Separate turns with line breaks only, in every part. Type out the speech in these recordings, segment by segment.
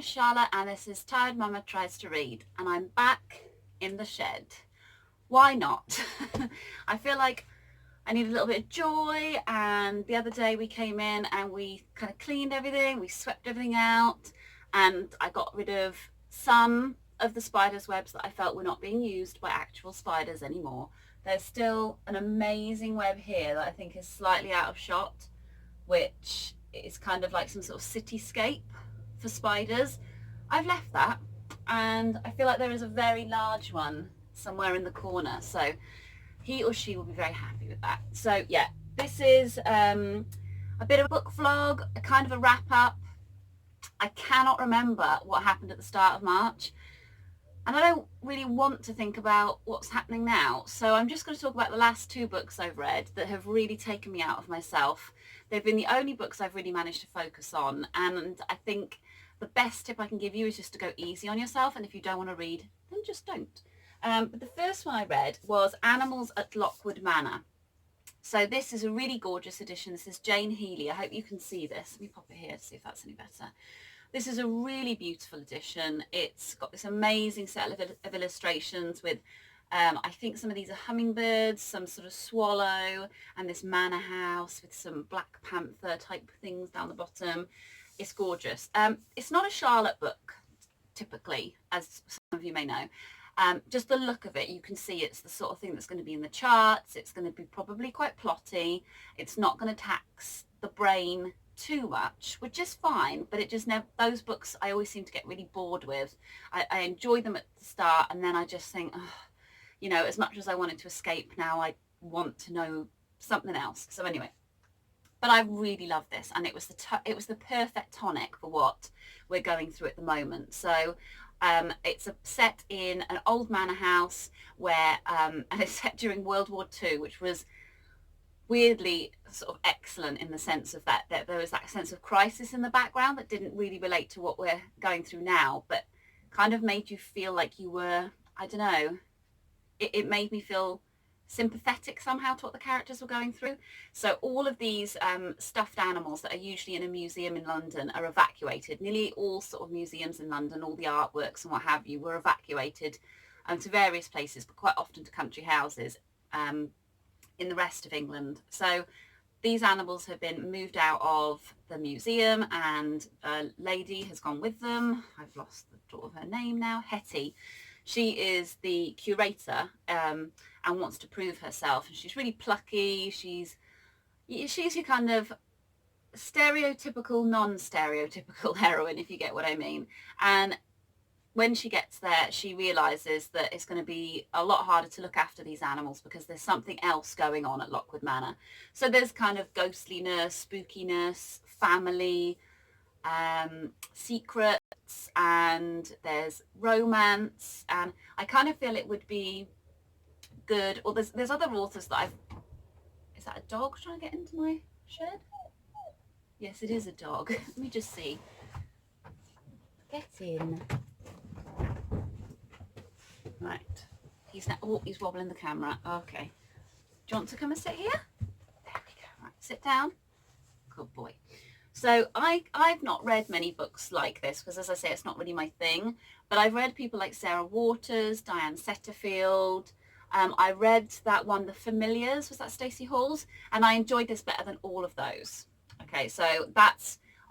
is Charlotte and this is Tired Mama Tries to Read, and I'm back in the shed. Why not? I feel like I need a little bit of joy, and the other day we came in and we kind of cleaned everything, we swept everything out, and I got rid of some of the spiders' webs that I felt were not being used by actual spiders anymore. There's still an amazing web here that I think is slightly out of shot, which is kind of like some sort of cityscape for spiders. I've left that, and I feel like there is a very large one somewhere in the corner, so he or she will be very happy with that. So yeah, this is a bit of a book vlog, a kind of a wrap up. I cannot remember what happened at the start of March, and I don't really want to think about what's happening now. So I'm just going to talk about the last 2 books I've read that have really taken me out of myself. They've been the only books I've really managed to focus on, and I think the best tip I can give you is just to go easy on yourself, and if you don't want to read, then just don't. But the first one I read was Animals at Lockwood Manor. So this is a really gorgeous edition. This is Jane Healey. I hope you can see this. Let me pop it here to see if that's any better. This is a really beautiful edition. It's got this amazing set of illustrations with, I think some of these are hummingbirds, some sort of swallow, and this manor house with some Black Panther type things down the bottom. It's gorgeous. It's not a Charlotte book, typically, as some of you may know. Just the look of it, you can see it's the sort of thing that's going to be in the charts. It's going to be probably quite plotty. It's not going to tax the brain too much, which is fine, but it just never, those books I always seem to get really bored with. I enjoy them at the start, and then I just think, oh, you know, as much as I wanted to escape, now I want to know something else. So anyway, but I really love this, and it was the perfect tonic for what we're going through at the moment. So it's set in an old manor house where, and it's set during World War II, which was weirdly sort of excellent in the sense of that there was that sense of crisis in the background that didn't really relate to what we're going through now, but kind of made you feel like you were, I don't know, it made me feel sympathetic somehow to what the characters were going through. So all of these stuffed animals that are usually in a museum in London are evacuated. Nearly all sort of museums in London, all the artworks and what have you, were evacuated to various places, but quite often to country houses in the rest of England. So these animals have been moved out of the museum, and a lady has gone with them. I've lost the thought of her name now. Hetty. She is the curator and wants to prove herself, and she's really plucky. She's your kind of stereotypical, non-stereotypical heroine, if you get what I mean. And when she gets there, she realizes that it's going to be a lot harder to look after these animals because there's something else going on at Lockwood Manor. So there's kind of ghostliness, spookiness, family, secrets, and there's romance, and I kind of feel it would be good. Or there's other authors that is that a dog trying to get into my shed? Yes, it is a dog. Let me just see. Get in. Right. He's now, oh, he's wobbling the camera. Okay. Do you want to come and sit here? There we go. Right, sit down. Good boy. So I've not read many books like this because, as I say, it's not really my thing. But I've read people like Sarah Waters, Diane Setterfield. I read that one, The Familiars, was that Stacey Hall's? And I enjoyed this better than all of those. Okay, so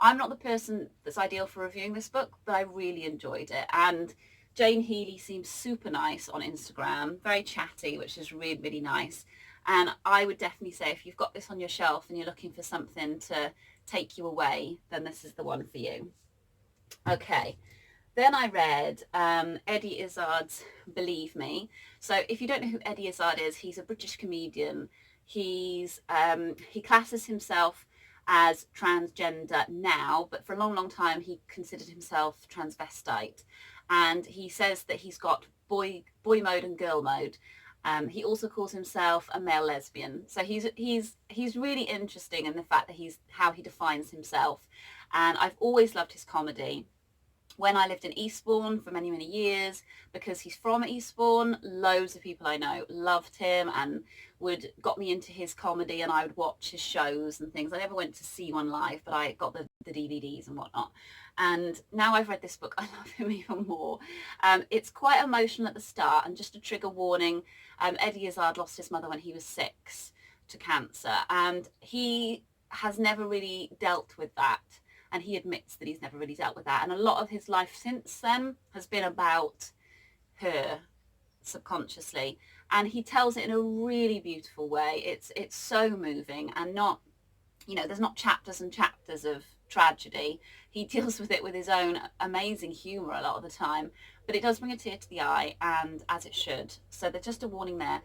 I'm not the person that's ideal for reviewing this book, but I really enjoyed it. And Jane Healey seems super nice on Instagram, very chatty, which is really, really nice. And I would definitely say if you've got this on your shelf and you're looking for something to take you away, then this is the one for you. Okay, then I read Eddie Izzard's Believe Me. So if you don't know who Eddie Izzard is, he's a British comedian. He classes himself as transgender now, but for a long, long time he considered himself transvestite. And he says that he's got boy mode and girl mode. He also calls himself a male lesbian. So he's really interesting in the fact that how he defines himself. And I've always loved his comedy. when I lived in Eastbourne for many, many years, because he's from Eastbourne, loads of people I know loved him and got me into his comedy, and I would watch his shows and things. I never went to see one live, but I got the DVDs and whatnot. And now I've read this book, I love him even more. It's quite emotional at the start, and just a trigger warning, Eddie Izzard lost his mother when he was 6 to cancer, and he has never really dealt with that. And he admits that he's never really dealt with that. And a lot of his life since then has been about her subconsciously. And he tells it in a really beautiful way. It's so moving, and not, there's not chapters and chapters of tragedy. He deals with it with his own amazing humor a lot of the time, but it does bring a tear to the eye, and as it should. So there's just a warning there.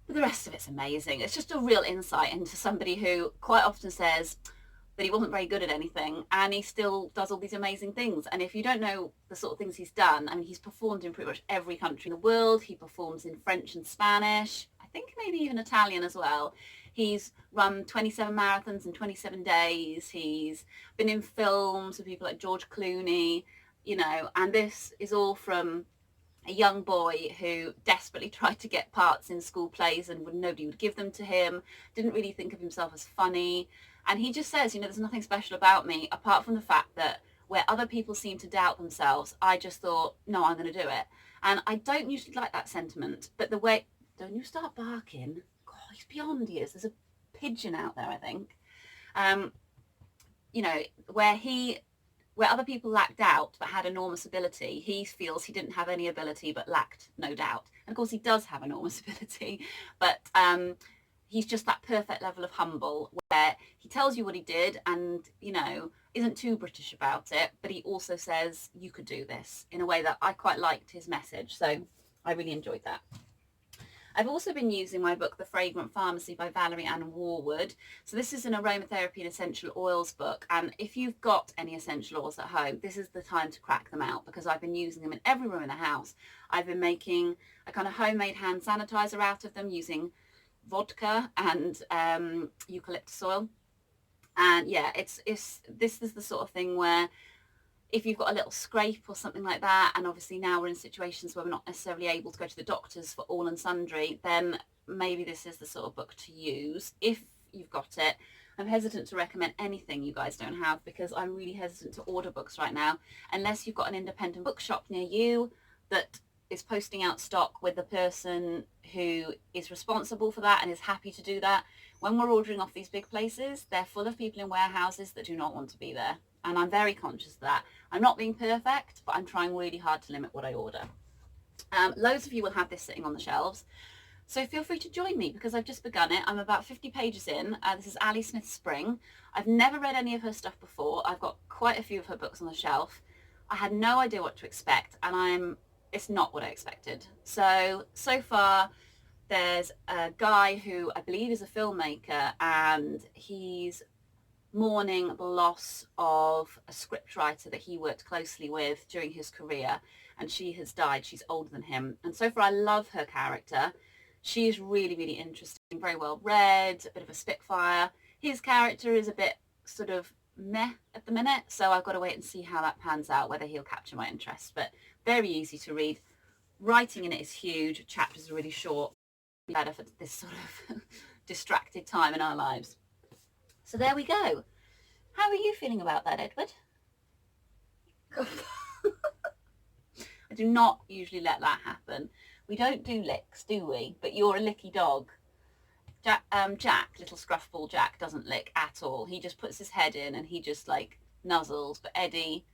But the rest of it's amazing. It's just a real insight into somebody who quite often says that he wasn't very good at anything, and he still does all these amazing things. And if you don't know the sort of things he's done, I mean, he's performed in pretty much every country in the world. He performs in French and Spanish, I think maybe even Italian as well. He's run 27 marathons in 27 days. He's been in films with people like George Clooney, and this is all from a young boy who desperately tried to get parts in school plays, and nobody would give them to him, didn't really think of himself as funny. And he just says, there's nothing special about me apart from the fact that where other people seem to doubt themselves, I just thought, no, I'm going to do it. And I don't usually like that sentiment, but the way, don't you start barking. God, he's beyond years. There's a pigeon out there, I think. Where other people lacked doubt but had enormous ability, he feels he didn't have any ability but lacked no doubt. And of course he does have enormous ability, but he's just that perfect level of humble where he tells you what he did and, isn't too British about it, but he also says you could do this in a way that I quite liked his message. So I really enjoyed that. I've also been using my book, The Fragrant Pharmacy by Valerie Ann Warwood. So this is an aromatherapy and essential oils book. And if you've got any essential oils at home, this is the time to crack them out, because I've been using them in every room in the house. I've been making a kind of homemade hand sanitizer out of them using vodka and eucalyptus oil. And yeah, this is the sort of thing where if you've got a little scrape or something like that, and obviously now we're in situations where we're not necessarily able to go to the doctors for all and sundry, then maybe this is the sort of book to use if you've got it. I'm hesitant to recommend anything you guys don't have, because I'm really hesitant to order books right now unless you've got an independent bookshop near you that is posting out stock with the person who is responsible for that and is happy to do that. When we're ordering off these big places, they're full of people in warehouses that do not want to be there. And I'm very conscious of that. I'm not being perfect, but I'm trying really hard to limit what I order. Loads of you will have this sitting on the shelves. So feel free to join me, because I've just begun it. I'm about 50 pages in. This is Ali Smith Spring. I've never read any of her stuff before. I've got quite a few of her books on the shelf. I had no idea what to expect, and it's not what I expected. So far, there's a guy who I believe is a filmmaker, and he's mourning the loss of a scriptwriter that he worked closely with during his career, and she has died. She's older than him, and so far I love her character. She's really, really interesting, very well read, a bit of a spitfire. His character is a bit sort of meh at the minute, so I've got to wait and see how that pans out, whether he'll capture my interest. But very easy to read. Writing in it is huge. Chapters are really short. Better for this sort of distracted time in our lives. So there we go. How are you feeling about that, Edward? I do not usually let that happen. We don't do licks, do we? But you're a licky dog. Jack, little scruffball Jack, doesn't lick at all. He just puts his head in and he just like nuzzles. But Eddie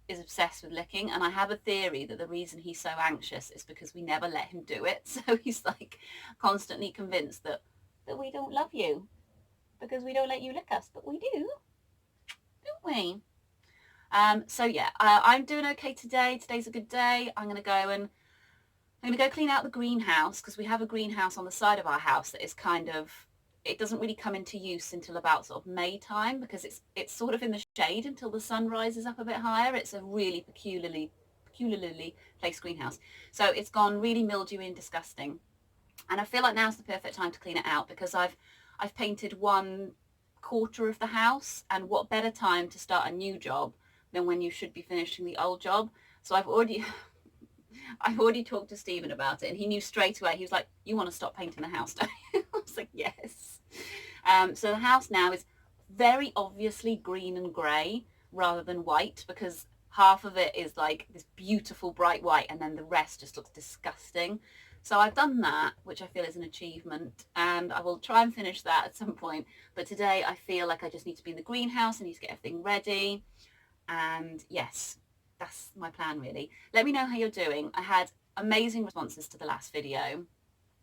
is obsessed with licking, and I have a theory that the reason he's so anxious is because we never let him do it. So he's like constantly convinced that we don't love you because we don't let you lick us, but we do, don't we? So yeah, I'm doing okay today. Today's a good day. I'm gonna go clean out the greenhouse, because we have a greenhouse on the side of our house that is kind of, it doesn't really come into use until about sort of May time, because it's sort of in the shade until the sun rises up a bit higher. It's a really peculiarly placed greenhouse. So it's gone really mildewy and disgusting. And I feel like now's the perfect time to clean it out, because I've painted 1/4 of the house, and what better time to start a new job than when you should be finishing the old job. So I've already talked to Stephen about it, and he knew straight away. He was like, you want to stop painting the house, don't you? I was like, yes. So the house now is very obviously green and grey rather than white, because half of it is like this beautiful bright white and then the rest just looks disgusting. So I've done that, which I feel is an achievement, and I will try and finish that at some point. But today I feel like I just need to be in the greenhouse. I need to get everything ready. And yes, that's my plan really. Let me know how you're doing. I had amazing responses to the last video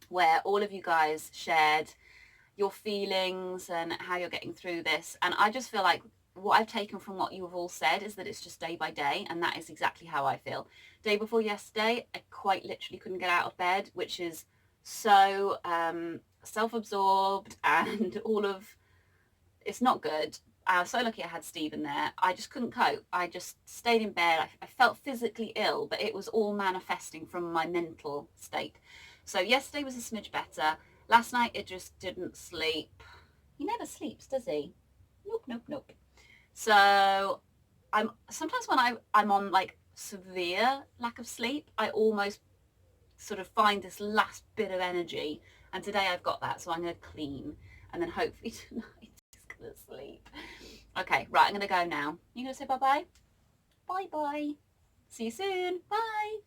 where all of you guys shared your feelings and how you're getting through this. And I just feel like what I've taken from what you've all said is that it's just day by day, and that is exactly how I feel. Day before yesterday, I quite literally couldn't get out of bed, which is so self-absorbed and all of, it's not good. I was so lucky I had Stephen there. I just couldn't cope. I just stayed in bed. I felt physically ill, but it was all manifesting from my mental state. So yesterday was a smidge better. Last night it just didn't sleep. He never sleeps, does he? Nope, nope, nope. So I'm sometimes when I'm on like severe lack of sleep, I almost sort of find this last bit of energy. And today I've got that, so I'm going to clean, and then hopefully tonight he's going to sleep. Okay, right, I'm going to go now. You going to say bye-bye? Bye-bye. See you soon. Bye.